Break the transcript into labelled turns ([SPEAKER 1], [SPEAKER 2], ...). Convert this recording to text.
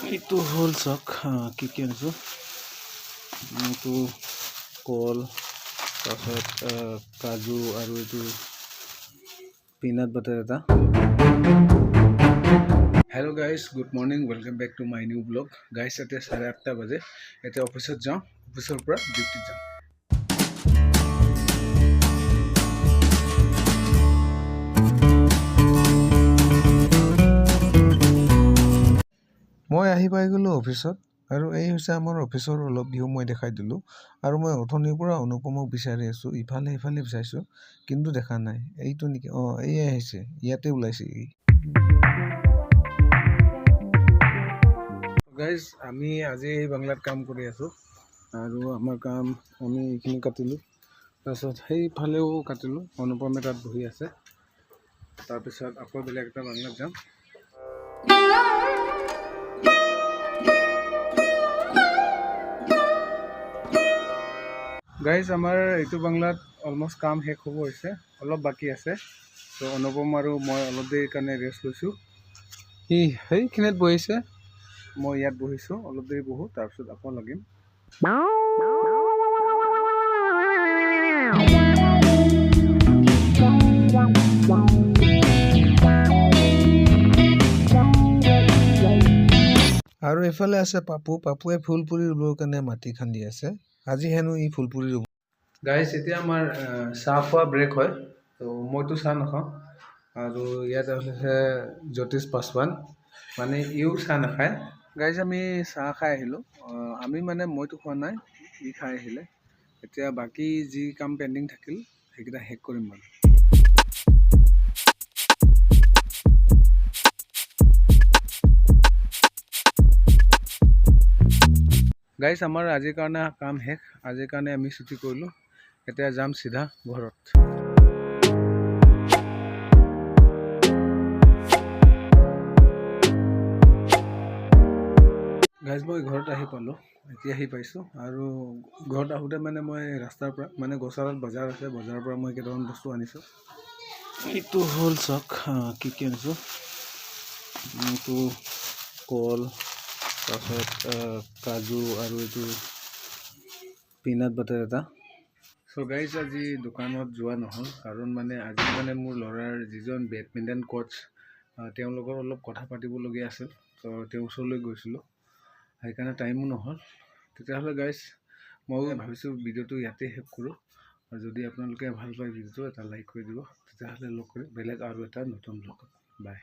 [SPEAKER 1] এইটো হ'ল চাওক কি কি আনিছোঁ। এইটো কল, তাৰপিছত কাজু আৰু এইটো পিনাট বাটাৰ এটা। Hello' guys, good morning, welcome back to my new vlog. Guys এতিয়া 8:30 বাজে। এতিয়া অফিচত যাওঁ, অফিচৰ পৰা ডিউটিত যাওঁ। মই আহি পাই গ'লোঁ অফিচত, আৰু এই হৈছে আমাৰ অফিচৰ অলপ ভিউ মই দেখাই দিলোঁ। আৰু মই অথনিৰ পৰা অনুপমক বিচাৰি আছোঁ, ইফালে সিফালে বিচাৰিছোঁ, কিন্তু দেখা নাই। এইটো নেকি? এইয়াই আহিছে, ইয়াতে ওলাইছে। গাইজ, আমি আজি এই বাংলাত কাম কৰি আছোঁ, আৰু আমাৰ কাম আমি এইখিনি কাটিলোঁ। তাৰপিছত সেইফালেও কাটিলোঁ, অনুপমে তাত বহি আছে। তাৰপিছত আকৌ বেলেগ এটা বাংলাত যাম। গাইজ, আমাৰ এইটো বাংলাত অলমষ্ট কাম শেষ হ'ব হৈছে, অলপ বাকী আছে। ত' অনুপম আৰু মই অলপ দেৰিৰ কাৰণে ৰেষ্ট লৈছোঁ। সি সেইখিনিত বহিছে, মই ইয়াত বহিছোঁ, অলপ দেৰি বহোঁ, তাৰপিছত আকৌ লাগিম। আৰু এইফালে আছে পাপুৱে ফুল পুলি ৰুবৰ কাৰণে মাটি খান্দি আছে। আজি হেনো ই ফুল পুলি ৰুব। গাইজ, এতিয়া আমাৰ চাহ খোৱা ব্ৰেক হয়। ত' মইতো চাহ নাখাওঁ, আৰু ইয়াত আছে জ্যোতিষ পাছৱান, মানে ইও চাহ নাখায়। গাইজ, আমি চাহ খাই আহিলোঁ। মইতো খোৱা নাই, ই খাই আহিলে। এতিয়া বাকী যি কাম পেণ্ডিং থাকিল সেইকেইটা শেষ কৰিম মানে। গাইজ, আমাৰ আজিৰ কাৰণে কাম শেষ। আজিৰ কাৰণে আমি ছুটি কৰিলোঁ। এতিয়া যাম চিধা ঘৰত। গাইজ, মই ঘৰত আহি পালোঁ, এতিয়া আহি পাইছোঁ। আৰু ঘৰত আহোঁতে মই ৰাস্তাৰ পৰা গছালত বজাৰ আছে, বজাৰৰ পৰা মই কেইটামান বস্তু আনিছোঁ। এইটো হ'ল চাওক কি কি আনিছোঁ। এইটো কল, তাৰপিছত কাজু আৰু এইটো পিনাট বাটাৰ এটা। চ' গাইজ, আজি দোকানত যোৱা নহ'ল, কাৰণ আজি মোৰ ল'ৰাৰ যিজন বেডমিণ্টন কোচ, তেওঁলোকৰ অলপ কথা পাতিবলগীয়া আছিল। ত' তেওঁৰ ওচৰলৈ গৈছিলোঁ, সেইকাৰণে টাইমো নহ'ল। তেতিয়াহ'লে গাইজ, ময়ো ভাবিছোঁ ভিডিঅ'টো ইয়াতে শেষ কৰোঁ। আৰু যদি আপোনালোকে ভাল পায় ভিডিঅ'টো, এটা লাইক কৰি দিব। তেতিয়াহ'লে লগ কৰিম বেলেগ আৰু এটা নতুন ব্লগত। বাই।